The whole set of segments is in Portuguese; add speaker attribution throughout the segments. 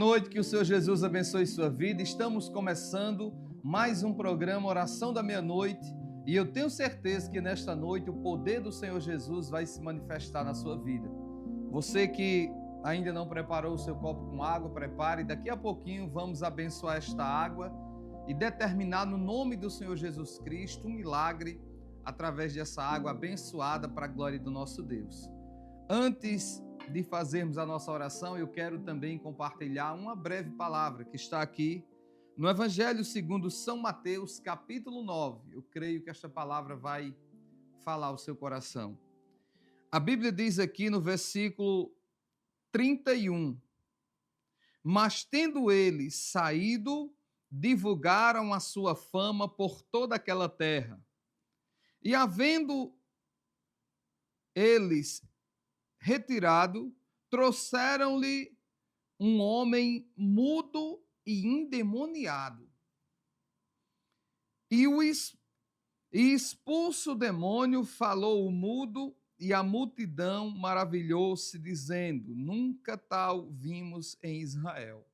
Speaker 1: noite, que o Senhor Jesus abençoe sua vida. Estamos começando mais um programa Oração da Meia-Noite e eu tenho certeza que nesta noite o poder do Senhor Jesus vai se manifestar na sua vida. Você que ainda não preparou o seu copo com água, prepare. Daqui a pouquinho vamos abençoar esta água e determinar no nome do Senhor Jesus Cristo um milagre através dessa água abençoada para a glória do nosso Deus. Antes de fazermos a nossa oração, eu quero também compartilhar uma breve palavra que está aqui no Evangelho segundo São Mateus, capítulo 9. Eu creio que esta palavra vai falar ao seu coração. A Bíblia diz aqui no versículo 31, mas tendo eles saído, divulgaram a sua fama por toda aquela terra. E havendo eles retirado, trouxeram-lhe um homem mudo e endemoniado. E expulso o demônio, falou o mudo, e a multidão maravilhou-se, dizendo: nunca tal vimos em Israel.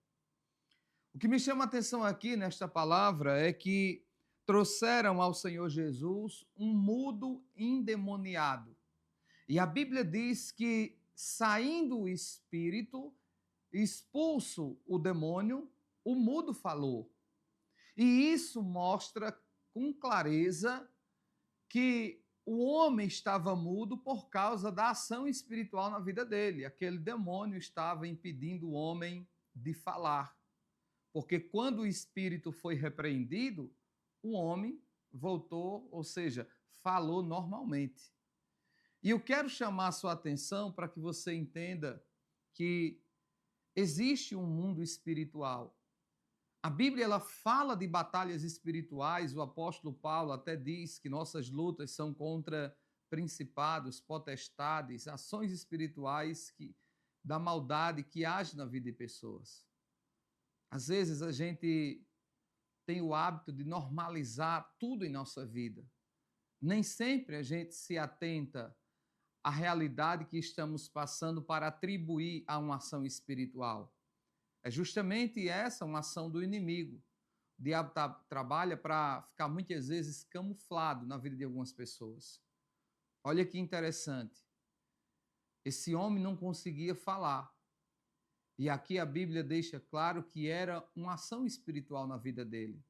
Speaker 1: O que me chama a atenção aqui nesta palavra é que trouxeram ao Senhor Jesus um mudo endemoniado. E a Bíblia diz que, saindo o espírito, expulso o demônio, o mudo falou. E isso mostra com clareza que o homem estava mudo por causa da ação espiritual na vida dele. Aquele demônio estava impedindo o homem de falar. Porque quando o espírito foi repreendido, o homem voltou, ou seja, falou normalmente. E eu quero chamar a sua atenção para que você entenda que existe um mundo espiritual. A Bíblia ela fala de batalhas espirituais, o apóstolo Paulo até diz que nossas lutas são contra principados, potestades, ações espirituais da maldade que age na vida de pessoas. Às vezes a gente tem o hábito de normalizar tudo em nossa vida. Nem sempre a gente se atenta à realidade que estamos passando para atribuir a uma ação espiritual. É justamente essa uma ação do inimigo. O diabo trabalha para ficar muitas vezes camuflado na vida de algumas pessoas. Olha que interessante. Esse homem não conseguia falar. E aqui a Bíblia deixa claro que era uma ação espiritual na vida dele.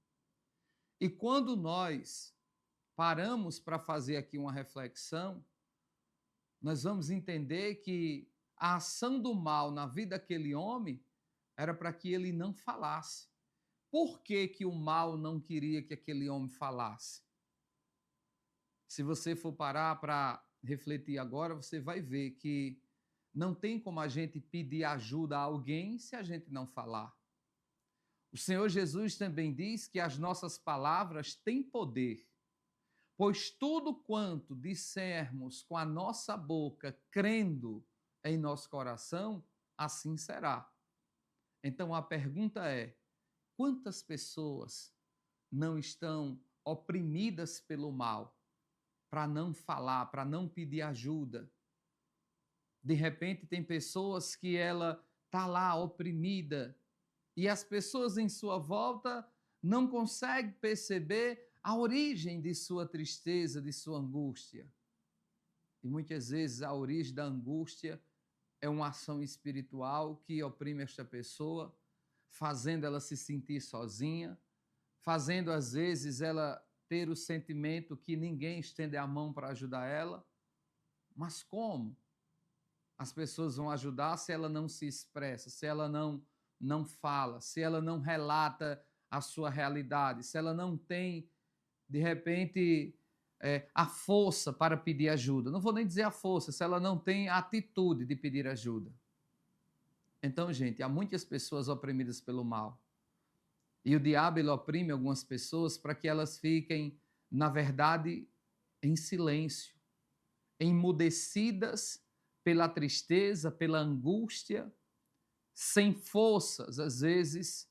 Speaker 1: E quando nós paramos para fazer aqui uma reflexão, nós vamos entender que a ação do mal na vida daquele homem era para que ele não falasse. Por que que o mal não queria que aquele homem falasse? Se você for parar para refletir agora, você vai ver que não tem como a gente pedir ajuda a alguém se a gente não falar. O Senhor Jesus também diz que as nossas palavras têm poder. Pois tudo quanto dissermos com a nossa boca, crendo em nosso coração, assim será. Então a pergunta é: quantas pessoas não estão oprimidas pelo mal para não falar, para não pedir ajuda? De repente tem pessoas que ela está lá oprimida e as pessoas em sua volta não conseguem perceber a origem de sua tristeza, de sua angústia. E muitas vezes a origem da angústia é uma ação espiritual que oprime esta pessoa, fazendo ela se sentir sozinha, fazendo às vezes ela ter o sentimento que ninguém estende a mão para ajudar ela. Mas como as pessoas vão ajudar se ela não se expressa, se ela não fala, se ela não relata a sua realidade, se ela não tem de repente, a força para pedir ajuda. Não vou nem dizer a força, se ela não tem a atitude de pedir ajuda. Então, gente, há muitas pessoas oprimidas pelo mal. E o diabo ele oprime algumas pessoas para que elas fiquem, na verdade, em silêncio, emudecidas pela tristeza, pela angústia, sem forças, às vezes,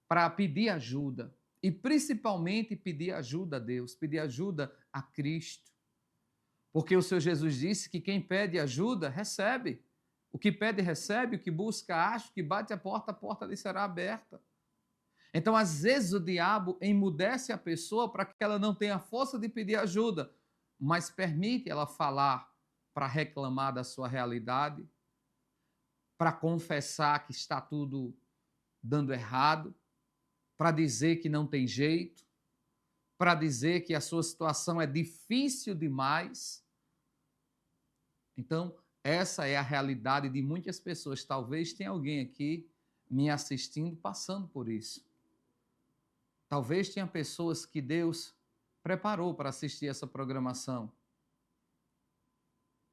Speaker 1: para pedir ajuda. E principalmente pedir ajuda a Deus, pedir ajuda a Cristo. Porque o Senhor Jesus disse que quem pede ajuda, recebe. O que pede, recebe, o que busca, acha, o que bate a porta lhe será aberta. Então, às vezes, o diabo emudece a pessoa para que ela não tenha força de pedir ajuda, mas permite ela falar para reclamar da sua realidade, para confessar que está tudo dando errado, para dizer que não tem jeito, para dizer que a sua situação é difícil demais. Então, essa é a realidade de muitas pessoas. Talvez tenha alguém aqui me assistindo passando por isso. Talvez tenha pessoas que Deus preparou para assistir essa programação,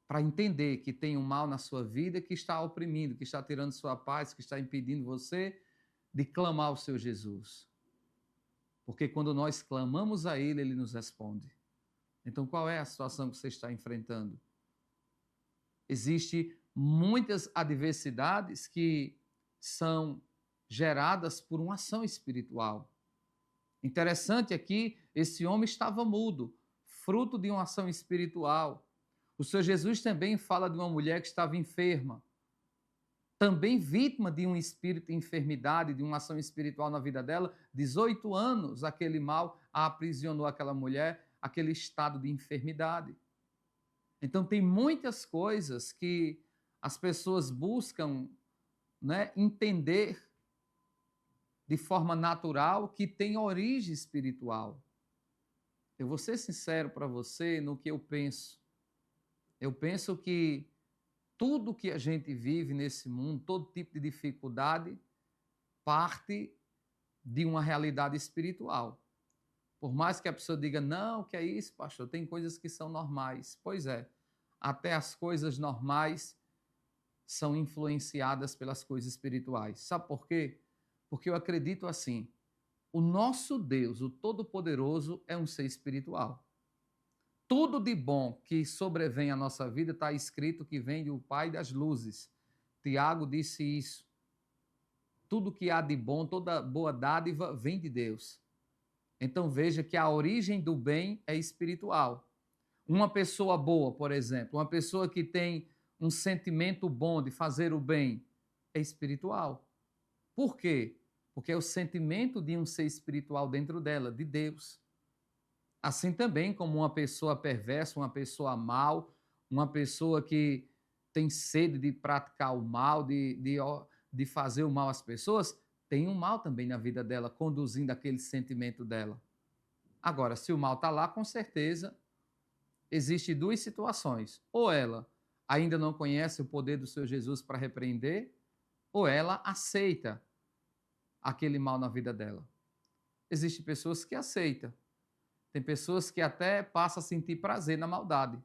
Speaker 1: para entender que tem um mal na sua vida que está oprimindo, que está tirando sua paz, que está impedindo você de clamar ao seu Jesus. Porque quando nós clamamos a Ele, Ele nos responde. Então, qual é a situação que você está enfrentando? Existem muitas adversidades que são geradas por uma ação espiritual. Interessante aqui, esse homem estava mudo, fruto de uma ação espiritual. O Senhor Jesus também fala de uma mulher que estava enferma, também vítima de um espírito de enfermidade, de uma ação espiritual na vida dela. 18 anos aquele mal a aprisionou aquela mulher, aquele estado de enfermidade. Então tem muitas coisas que as pessoas buscam, né, entender de forma natural que tem origem espiritual. Eu vou ser sincero para você no que eu penso. Eu penso que tudo que a gente vive nesse mundo, todo tipo de dificuldade, parte de uma realidade espiritual. Por mais que a pessoa diga, não, que é isso, pastor, tem coisas que são normais. Pois é, até as coisas normais são influenciadas pelas coisas espirituais. Sabe por quê? Porque eu acredito assim, o nosso Deus, o Todo-Poderoso, é um ser espiritual. Tudo de bom que sobrevém à nossa vida está escrito que vem do Pai das luzes. Tiago disse isso. Tudo que há de bom, toda boa dádiva vem de Deus. Então veja que a origem do bem é espiritual. Uma pessoa boa, por exemplo, uma pessoa que tem um sentimento bom de fazer o bem, é espiritual. Por quê? Porque é o sentimento de um ser espiritual dentro dela, de Deus. Assim também como uma pessoa perversa, uma pessoa mal, uma pessoa que tem sede de praticar o mal, de fazer o mal às pessoas, tem um mal também na vida dela, conduzindo aquele sentimento dela. Agora, se o mal está lá, com certeza, existem duas situações. Ou ela ainda não conhece o poder do seu Jesus para repreender, ou ela aceita aquele mal na vida dela. Existem pessoas que aceitam. Tem pessoas que até passam a sentir prazer na maldade.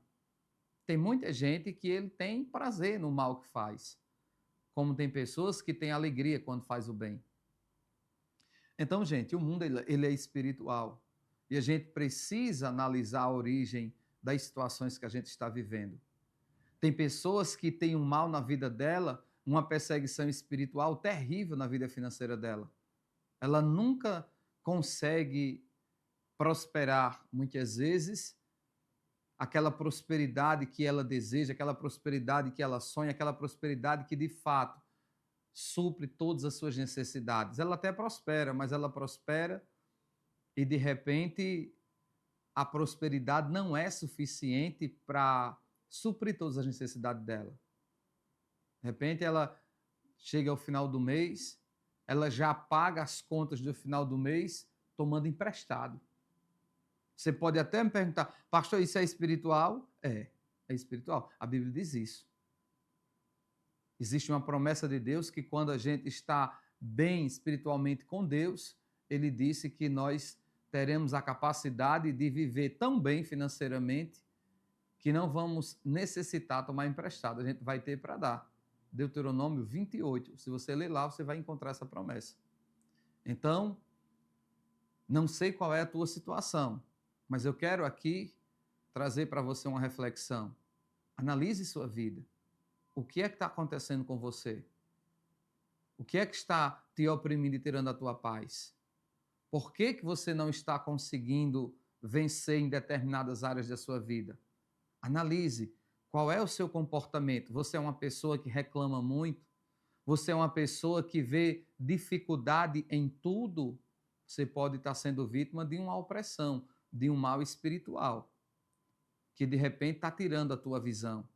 Speaker 1: Tem muita gente que ele tem prazer no mal que faz. Como tem pessoas que têm alegria quando faz o bem. Então, gente, o mundo ele é espiritual. E a gente precisa analisar a origem das situações que a gente está vivendo. Tem pessoas que têm um mal na vida dela, uma perseguição espiritual terrível na vida financeira dela. Ela nunca consegue prosperar, muitas vezes, aquela prosperidade que ela deseja, aquela prosperidade que ela sonha, aquela prosperidade que de fato supre todas as suas necessidades. Ela até prospera, mas ela prospera e de repente a prosperidade não é suficiente para suprir todas as necessidades dela. De repente ela chega ao final do mês, ela já paga as contas do final do mês tomando emprestado. Você pode até me perguntar, pastor, isso é espiritual? É espiritual. A Bíblia diz isso. Existe uma promessa de Deus que quando a gente está bem espiritualmente com Deus, Ele disse que nós teremos a capacidade de viver tão bem financeiramente que não vamos necessitar tomar emprestado, a gente vai ter para dar. Deuteronômio 28, se você ler lá, você vai encontrar essa promessa. Então, não sei qual é a tua situação, mas eu quero aqui trazer para você uma reflexão. Analise sua vida. O que é que está acontecendo com você? O que é que está te oprimindo e tirando a tua paz? Por que você não está conseguindo vencer em determinadas áreas da sua vida? Analise Qual é o seu comportamento? Você é uma pessoa que reclama muito? Você é uma pessoa que vê dificuldade em tudo? Você pode estar sendo vítima de uma opressão, de um mal espiritual, que de repente está tirando a tua visão,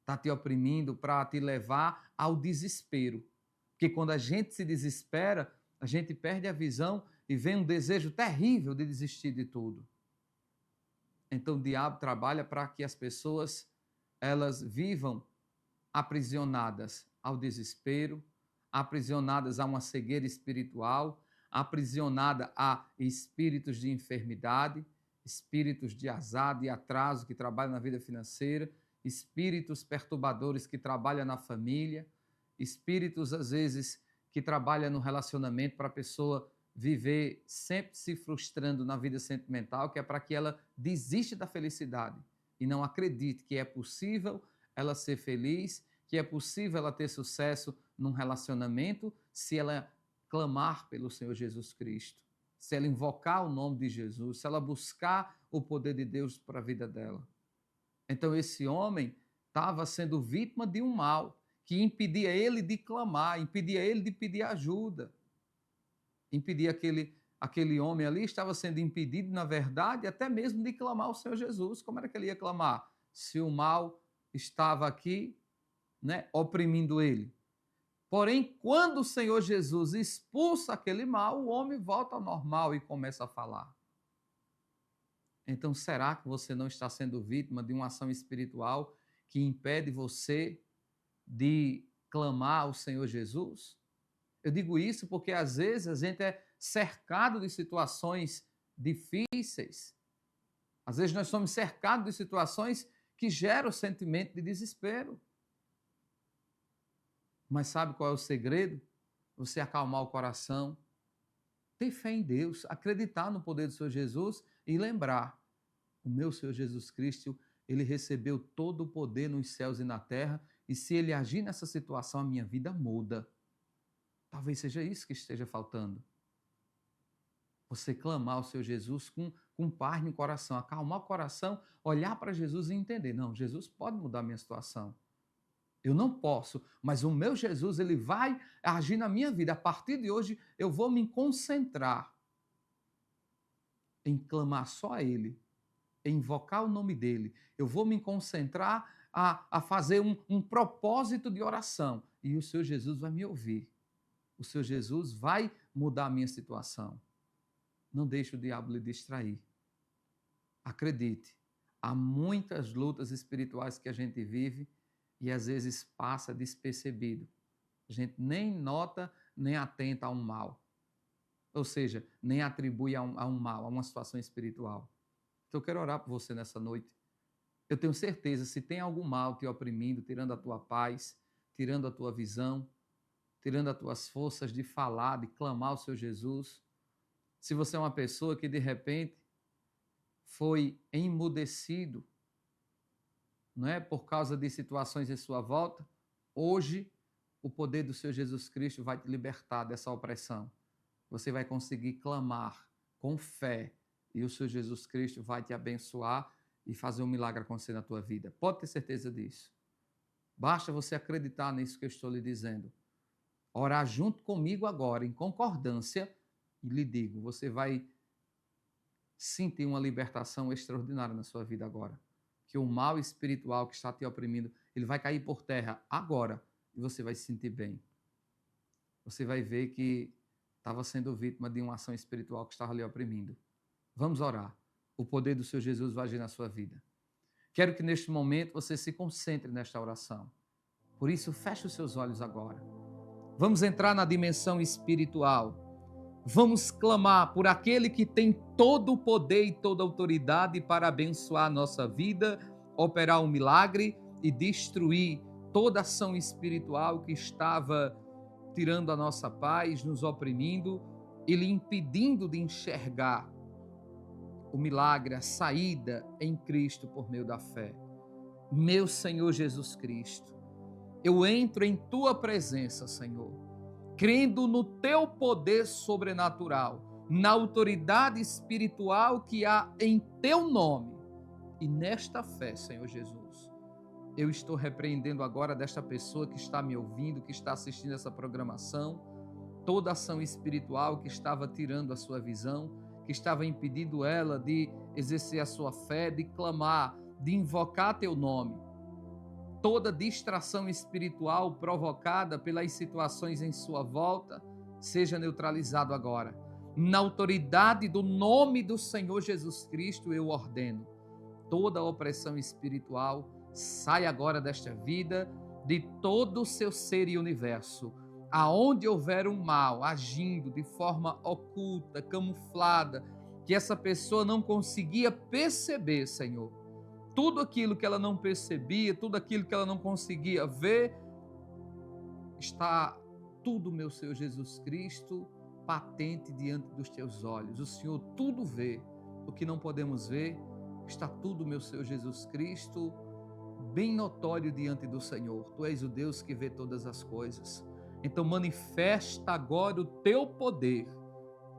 Speaker 1: está te oprimindo para te levar ao desespero. Porque quando a gente se desespera, a gente perde a visão e vem um desejo terrível de desistir de tudo. Então o diabo trabalha para que as pessoas elas vivam aprisionadas ao desespero, aprisionadas a uma cegueira espiritual, aprisionada a espíritos de enfermidade, espíritos de azar, de atraso que trabalham na vida financeira, espíritos perturbadores que trabalham na família, espíritos às vezes que trabalham no relacionamento para a pessoa viver sempre se frustrando na vida sentimental, que é para que ela desista da felicidade e não acredite que é possível ela ser feliz, que é possível ela ter sucesso num relacionamento se ela clamar pelo Senhor Jesus Cristo, se ela invocar o nome de Jesus, se ela buscar o poder de Deus para a vida dela. Então esse homem estava sendo vítima de um mal que impedia ele de clamar, impedia ele de pedir ajuda, impedia aquele homem ali, estava sendo impedido, na verdade, até mesmo de clamar ao Senhor Jesus. Como era que ele ia clamar? Se o mal estava aqui, né, oprimindo ele. Porém, quando o Senhor Jesus expulsa aquele mal, o homem volta ao normal e começa a falar. Então, será que você não está sendo vítima de uma ação espiritual que impede você de clamar ao Senhor Jesus? Eu digo isso porque às vezes a gente é cercado de situações difíceis. Às vezes nós somos cercados de situações que geram o sentimento de desespero. Mas sabe qual é o segredo? Você acalmar o coração, ter fé em Deus, acreditar no poder do Senhor Jesus e lembrar, o meu Senhor Jesus Cristo, ele recebeu todo o poder nos céus e na terra, e se ele agir nessa situação, a minha vida muda. Talvez seja isso que esteja faltando. Você clamar ao Senhor Jesus com paz no coração, acalmar o coração, olhar para Jesus e entender, não, Jesus pode mudar a minha situação. Eu não posso, mas o meu Jesus, ele vai agir na minha vida. A partir de hoje, eu vou me concentrar em clamar só a Ele, em invocar o nome dEle. Eu vou me concentrar a fazer um propósito de oração. E o Senhor Jesus vai me ouvir. O Senhor Jesus vai mudar a minha situação. Não deixe o diabo lhe distrair. Acredite, há muitas lutas espirituais que a gente vive e às vezes passa despercebido. A gente nem nota, nem atenta a um mal. Ou seja, nem atribui a um mal, a uma situação espiritual. Então eu quero orar por você nessa noite. Eu tenho certeza, se tem algum mal te oprimindo, tirando a tua paz, tirando a tua visão, tirando as tuas forças de falar, de clamar ao Senhor Jesus, se você é uma pessoa que de repente foi emudecido, não é, por causa de situações em sua volta, hoje o poder do Senhor Jesus Cristo vai te libertar dessa opressão. Você vai conseguir clamar com fé e o Senhor Jesus Cristo vai te abençoar e fazer um milagre acontecer na tua vida. Pode ter certeza disso. Basta você acreditar nisso que eu estou lhe dizendo. Orar junto comigo agora, em concordância, e lhe digo, você vai sentir uma libertação extraordinária na sua vida agora. Que o mal espiritual que está te oprimindo, ele vai cair por terra agora e você vai se sentir bem. Você vai ver que estava sendo vítima de uma ação espiritual que estava lhe oprimindo. Vamos orar. O poder do Senhor Jesus vai agir na sua vida. Quero que neste momento você se concentre nesta oração. Por isso, feche os seus olhos agora. Vamos entrar na dimensão espiritual. Vamos clamar por aquele que tem todo o poder e toda a autoridade para abençoar a nossa vida, operar um milagre e destruir toda ação espiritual que estava tirando a nossa paz, nos oprimindo e lhe impedindo de enxergar o milagre, a saída em Cristo por meio da fé. Meu Senhor Jesus Cristo, eu entro em Tua presença, Senhor, crendo no Teu poder sobrenatural, na autoridade espiritual que há em Teu nome. E nesta fé, Senhor Jesus, eu estou repreendendo agora desta pessoa que está me ouvindo, que está assistindo essa programação, toda ação espiritual que estava tirando a sua visão, que estava impedindo ela de exercer a sua fé, de clamar, de invocar teu nome. Toda distração espiritual provocada pelas situações em sua volta, seja neutralizado agora. Na autoridade do nome do Senhor Jesus Cristo, eu ordeno. Toda opressão espiritual sai agora desta vida, de todo o seu ser e universo. Aonde houver um mal agindo de forma oculta, camuflada, que essa pessoa não conseguia perceber, Senhor. Tudo aquilo que ela não percebia, tudo aquilo que ela não conseguia ver, está tudo, meu Senhor Jesus Cristo, patente diante dos teus olhos. O Senhor tudo vê. O que não podemos ver, está tudo, meu Senhor Jesus Cristo, bem notório diante do Senhor. Tu és o Deus que vê todas as coisas. Então manifesta agora o teu poder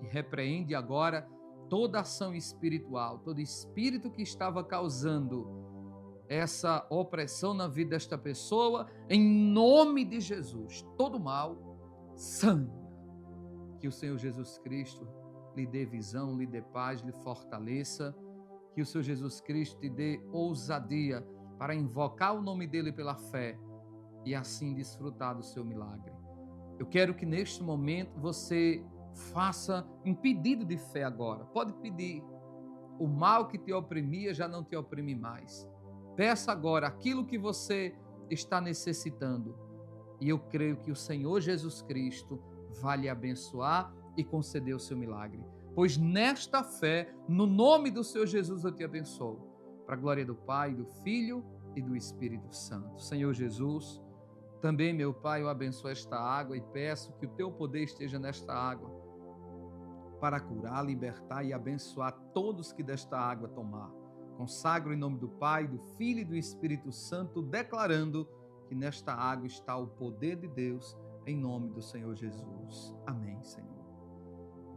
Speaker 1: e repreende agora toda ação espiritual, todo espírito que estava causando essa opressão na vida desta pessoa, em nome de Jesus. Todo mal, sangue. Que o Senhor Jesus Cristo lhe dê visão, lhe dê paz, lhe fortaleça. Que o Senhor Jesus Cristo te dê ousadia para invocar o nome dele pela fé e assim desfrutar do seu milagre. Eu quero que neste momento você faça um pedido de fé agora. Pode pedir. O mal que te oprimia já não te oprime mais. Peça agora aquilo que você está necessitando. E eu creio que o Senhor Jesus Cristo vai lhe abençoar e conceder o seu milagre. Pois nesta fé, no nome do Senhor Jesus, eu te abençoo. Para a glória do Pai, do Filho e do Espírito Santo. Senhor Jesus, também, meu Pai, eu abençoo esta água e peço que o teu poder esteja nesta água para curar, libertar e abençoar todos que desta água tomar. Consagro em nome do Pai, do Filho e do Espírito Santo, declarando que nesta água está o poder de Deus, em nome do Senhor Jesus. Amém, Senhor.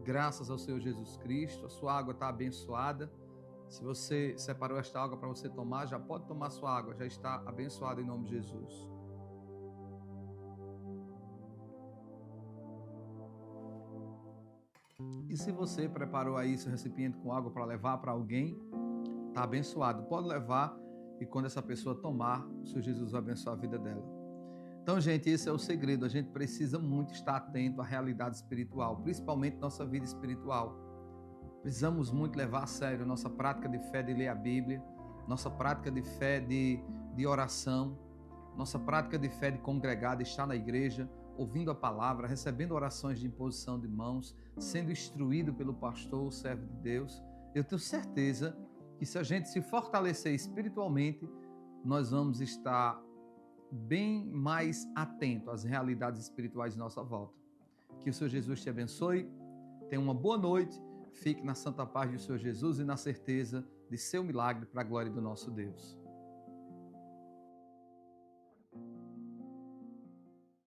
Speaker 1: Graças ao Senhor Jesus Cristo, a sua água está abençoada. Se você separou esta água para você tomar, já pode tomar sua água, já está abençoada em nome de Jesus. E se você preparou aí seu recipiente com água para levar para alguém, está abençoado. Pode levar e quando essa pessoa tomar, o Senhor Jesus vai abençoar a vida dela. Então, gente, esse é o segredo. A gente precisa muito estar atento à realidade espiritual, principalmente nossa vida espiritual. Precisamos muito levar a sério a nossa prática de fé de ler a Bíblia, nossa prática de fé de oração, nossa prática de fé de congregar, de estar na igreja, ouvindo a palavra, recebendo orações de imposição de mãos, sendo instruído pelo pastor, o servo de Deus. Eu tenho certeza que se a gente se fortalecer espiritualmente, nós vamos estar bem mais atento às realidades espirituais de nossa volta. Que o Senhor Jesus te abençoe, tenha uma boa noite, fique na santa paz do Senhor Jesus e na certeza de seu milagre para a glória do nosso Deus.